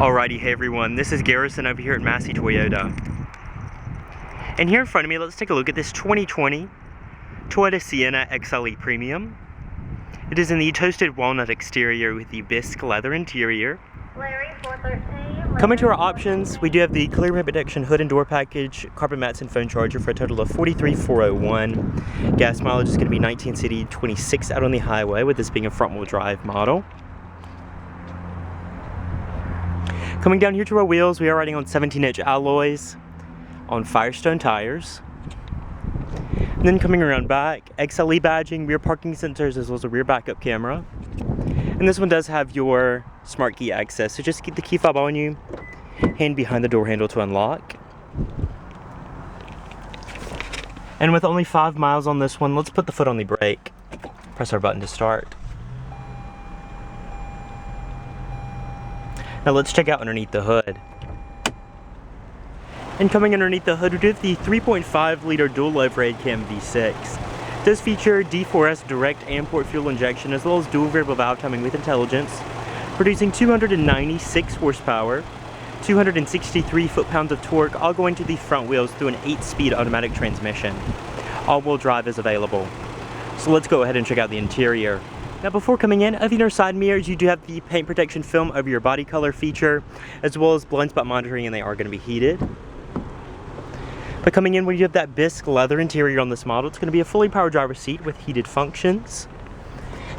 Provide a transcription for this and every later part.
Alrighty, hey everyone, this is Garrison over here at Massey Toyota. And here in front of me, let's take a look at this 2020 Toyota Sienna XLE Premium. It is in the toasted walnut exterior with the bisque leather interior. Coming to our options, we do have the clear paint protection hood and door package, carpet mats and phone charger for a total of $43,401. Gas mileage is going to be 19 city, 26 out on the highway, with this being a front wheel drive model. Coming down here to our wheels, we are riding on 17-inch alloys on Firestone tires. And then coming around back, XLE badging, rear parking sensors, as well as a rear backup camera. And this one does have your smart key access, so just keep the key fob on you, hand behind the door handle to unlock. And with only 5 miles on this one, let's put the foot on the brake. Press our button to start. Now let's check out underneath the hood. And coming underneath the hood, we do have the 3.5 liter dual overhead cam V6. It does feature D4S direct and port fuel injection, as well as dual variable valve timing with intelligence, producing 296 horsepower, 263 foot-pounds of torque, all going to the front wheels through an 8-speed automatic transmission. All-wheel drive is available. So let's go ahead and check out the interior. Now before coming in, of the inner side mirrors, you do have the paint protection film over your body color feature, as well as blind spot monitoring, and they are going to be heated. But coming in, when you have that bisque leather interior on this model, it's going to be a fully power driver's seat with heated functions.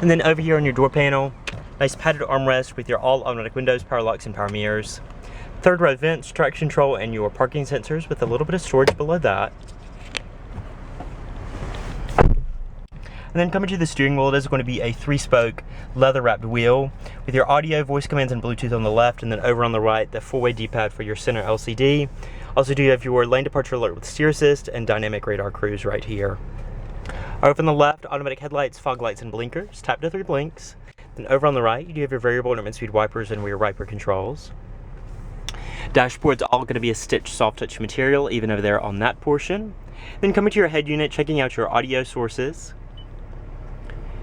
And then over here on your door panel, nice padded armrest with your all automatic windows, power locks, and power mirrors. Third row vents, traction control, and your parking sensors with a little bit of storage below that. And then coming to the steering wheel, it is going to be a 3-spoke leather-wrapped wheel with your audio, voice commands, and Bluetooth on the left, and then over on the right, the 4-way D-pad for your center LCD. Also do you have your lane departure alert with steer assist and dynamic radar cruise right here. Over on the left, automatic headlights, fog lights, and blinkers. Tap to 3 blinks. Then over on the right, you do have your variable and mid-speed wipers and rear wiper controls. Dashboard's all going to be a stitched soft touch material, even over there on that portion. Then coming to your head unit, checking out your audio sources.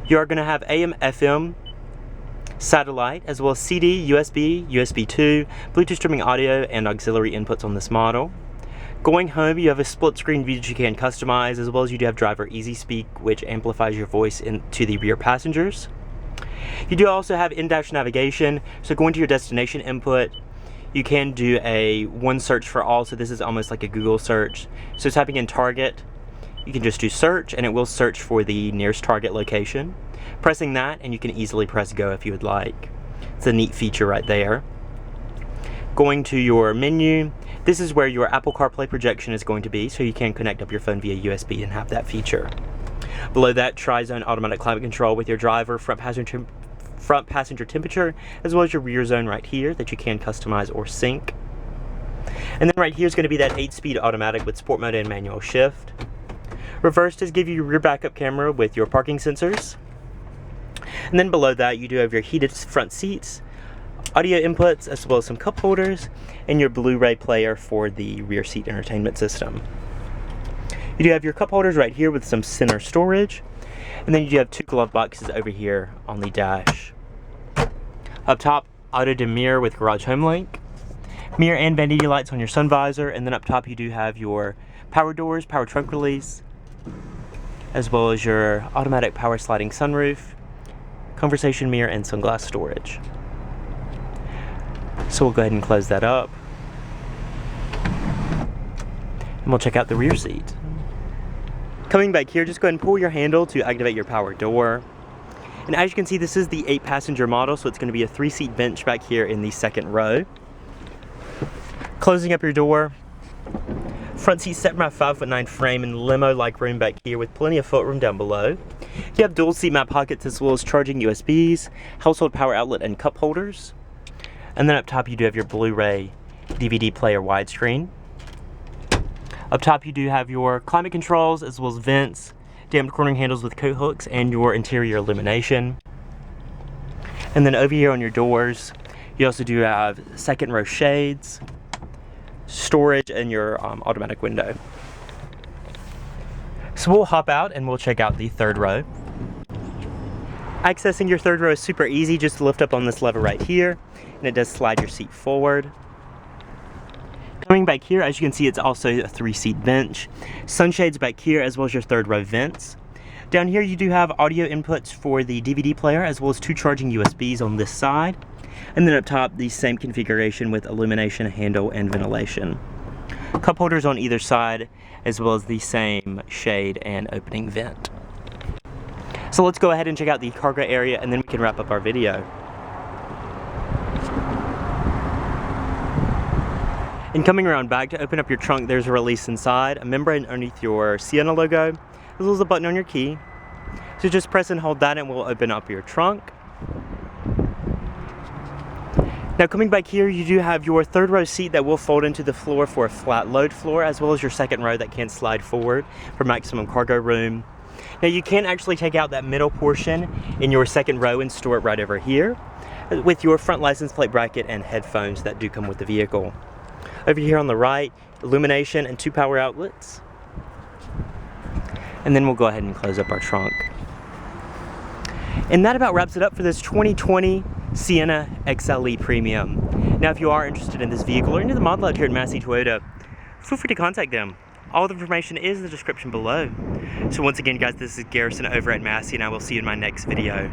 You are going to have AM, FM, satellite, as well as CD, USB, USB 2, Bluetooth streaming audio, and auxiliary inputs on this model. Going home, you have a split screen view that you can customize, as well as you do have driver easy speak, which amplifies your voice to the rear passengers. You do also have in-dash navigation, so going to your destination input, you can do a one search for all, so this is almost like a Google search. So typing in Target, you can just do search, and it will search for the nearest Target location. Pressing that, and you can easily press go if you would like. It's a neat feature right there. Going to your menu, this is where your Apple CarPlay projection is going to be, so you can connect up your phone via USB and have that feature. Below that, tri-zone automatic climate control with your driver, front passenger temperature, as well as your rear zone right here that you can customize or sync. And then right here is going to be that 8-speed automatic with sport mode and manual shift. Reverse does give you your rear backup camera with your parking sensors. And then below that, you do have your heated front seats, audio inputs, as well as some cup holders, and your Blu-ray player for the rear seat entertainment system. You do have your cup holders right here with some center storage, and then you do have 2 glove boxes over here on the dash. Up top, auto dim mirror with garage home link, mirror and vanity lights on your sun visor, and then up top you do have your power doors, power trunk release, as well as your automatic power sliding sunroof, conversation mirror, and sunglass storage. So we'll go ahead and close that up. And we'll check out the rear seat. Coming back here, just go ahead and pull your handle to activate your power door. And as you can see, this is the 8-passenger model, so it's going to be a 3-seat bench back here in the second row. Closing up your door. Front seat set from a 5'9" frame and limo-like room back here with plenty of footroom down below. You have dual seat mat pockets, as well as charging USBs, household power outlet, and cup holders. And then up top you do have your Blu-ray DVD player widescreen. Up top you do have your climate controls, as well as vents, dampened cornering handles with coat hooks, and your interior illumination. And then over here on your doors, you also do have second row shades, storage, and your automatic window. So we'll hop out and we'll check out the third row. Accessing your third row is super easy. Just lift up on this lever right here, and it does slide your seat forward. Coming back here, as you can see, it's also a 3-seat bench. Sunshades back here, as well as your third row vents. Down here you do have audio inputs for the DVD player, as well as 2 charging USBs on this side. And then up top, the same configuration with illumination, handle, and ventilation. Cup holders on either side, as well as the same shade and opening vent. So let's go ahead and check out the cargo area, and then we can wrap up our video. And coming around back, to open up your trunk, there's a release inside, a membrane underneath your Sienna logo, as well as a button on your key. So just press and hold that and we'll open up your trunk. Now coming back here, you do have your third row seat that will fold into the floor for a flat load floor, as well as your second row that can slide forward for maximum cargo room. Now you can actually take out that middle portion in your second row and store it right over here with your front license plate bracket and headphones that do come with the vehicle. Over here on the right, illumination and 2 power outlets. And then we'll go ahead and close up our trunk. And that about wraps it up for this 2020 Sienna XLE Premium. Now if you are interested in this vehicle or any of the model out here at Massey Toyota, feel free to contact them. All the information is in the description below. So once again guys, this is Garrison over at Massey, and I will see you in my next video.